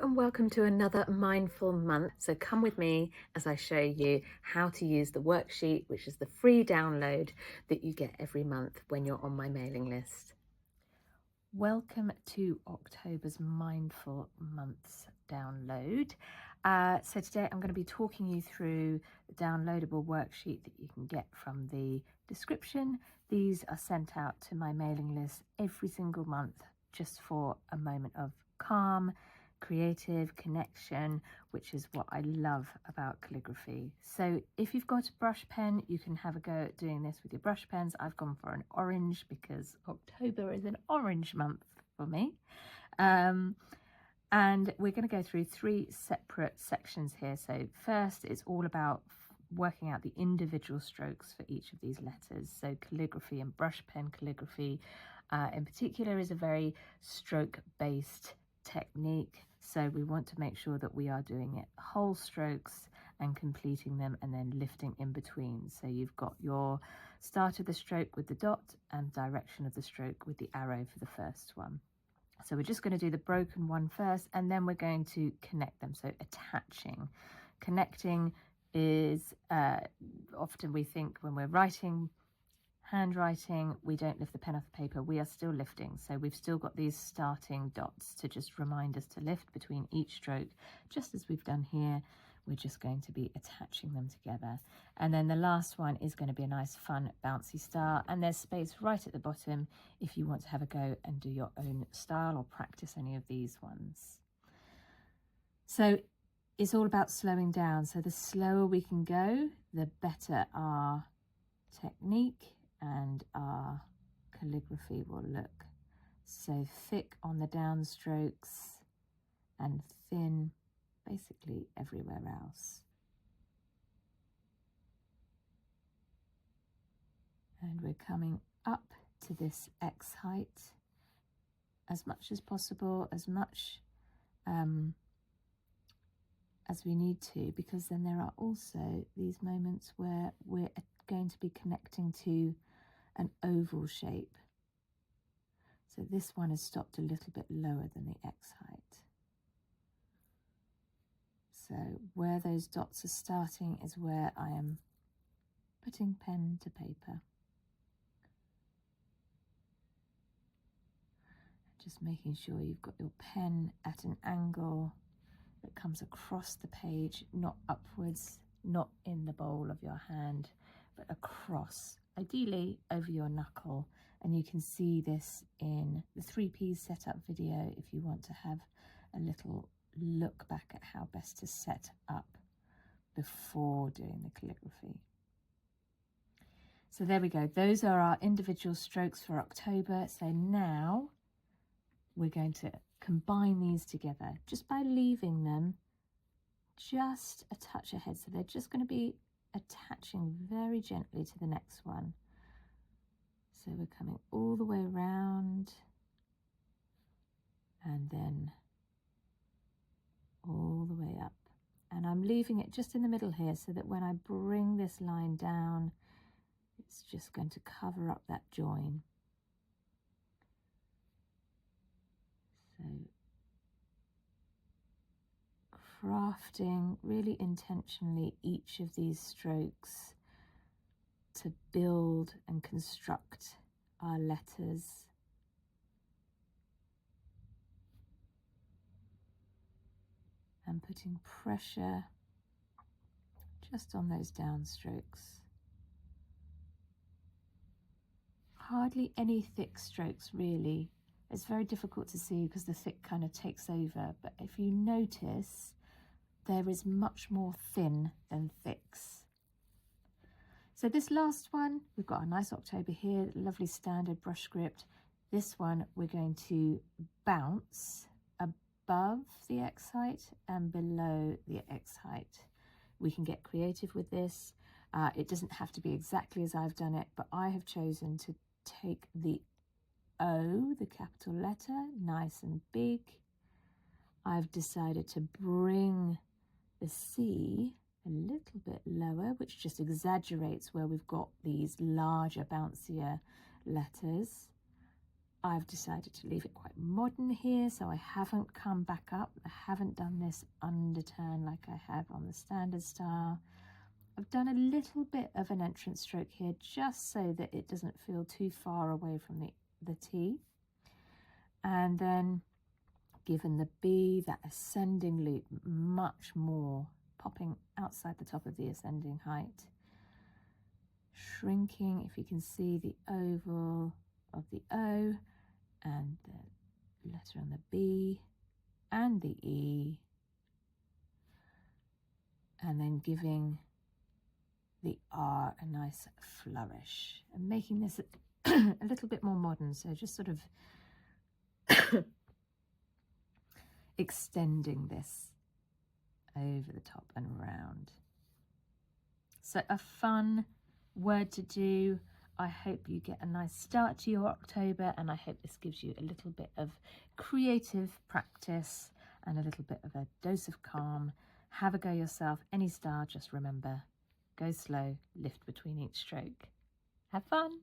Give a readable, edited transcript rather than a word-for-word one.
and welcome to another mindful month. So come with me as I show you how to use the worksheet, which is the free download that you get every month when you're on my mailing list. Welcome to October's Mindful Months download. So today I'm going to be talking you through the downloadable worksheet that you can get from the description. These are sent out to my mailing list every single month just for a moment of calm, creative connection, which is what I love about calligraphy. So if you've got a brush pen, you can have a go at doing this with your brush pens. I've gone for an orange because October is an orange month for me. And we're going to go through three separate sections here. So first, it's all about working out the individual strokes for each of these letters. So calligraphy and brush pen calligraphy in particular is a very stroke-based technique. So we want to make sure that we are doing it whole strokes and completing them and then lifting in between. So you've got your start of the stroke with the dot and direction of the stroke with the arrow for the first one. So we're just going to do the broken one first, and then we're going to connect them. So attaching. Connecting is often we think when we're writing, handwriting, we don't lift the pen off the paper. We are still lifting. So we've still got these starting dots to just remind us to lift between each stroke, just as we've done here. We're just going to be attaching them together. And then the last one is going to be a nice fun bouncy star, and there's space right at the bottom if you want to have a go and do your own style or practice any of these ones. So it's all about slowing down. So the slower we can go, the better our technique and our calligraphy will look. So thick on the downstrokes and thin basically everywhere else. And we're coming up to this X height as much as possible, as much as we need to, because then there are also these moments where we're going to be connecting to an oval shape. So this one is stopped a little bit lower than the X height. So where those dots are starting is where I am putting pen to paper. Just making sure you've got your pen at an angle that comes across the page, not upwards, not in the bowl of your hand, but across, ideally over your knuckle. And you can see this in the 3Ps setup video if you want to have a little look back at how best to set up before doing the calligraphy. So there we go. Those are our individual strokes for October. So now we're going to combine these together just by leaving them just a touch ahead. So they're just going to be attaching very gently to the next one. So we're coming all the way around and then all the way up. And I'm leaving it just in the middle here so that when I bring this line down, it's just going to cover up that join. So crafting really intentionally each of these strokes to build and construct our letters. And putting pressure just on those downstrokes. Hardly any thick strokes really. It's very difficult to see because the thick kind of takes over, but if you notice, there is much more thin than thicks. So this last one, we've got a nice October here, lovely standard brush script. This one we're going to bounce above the X height and below the X height. We can get creative with this. It doesn't have to be exactly as I've done it, but I have chosen to take the O, the capital letter, nice and big. I've decided to bring the C a little bit lower, which just exaggerates where we've got these larger, bouncier letters. I've decided to leave it quite modern here, so I haven't come back up. I haven't done this underturn like I have on the standard star. I've done a little bit of an entrance stroke here just so that it doesn't feel too far away from the T. And then given the B, that ascending loop much more, popping outside the top of the ascending height. Shrinking, if you can see the oval of the O and the letter on the B and the E, and then giving the R a nice flourish and making this a little bit more modern. So just sort of extending this over the top and around. So a fun word to do. I hope you get a nice start to your October, and I hope this gives you a little bit of creative practice and a little bit of a dose of calm. Have a go yourself. Any star, just remember, go slow, lift between each stroke. Have fun.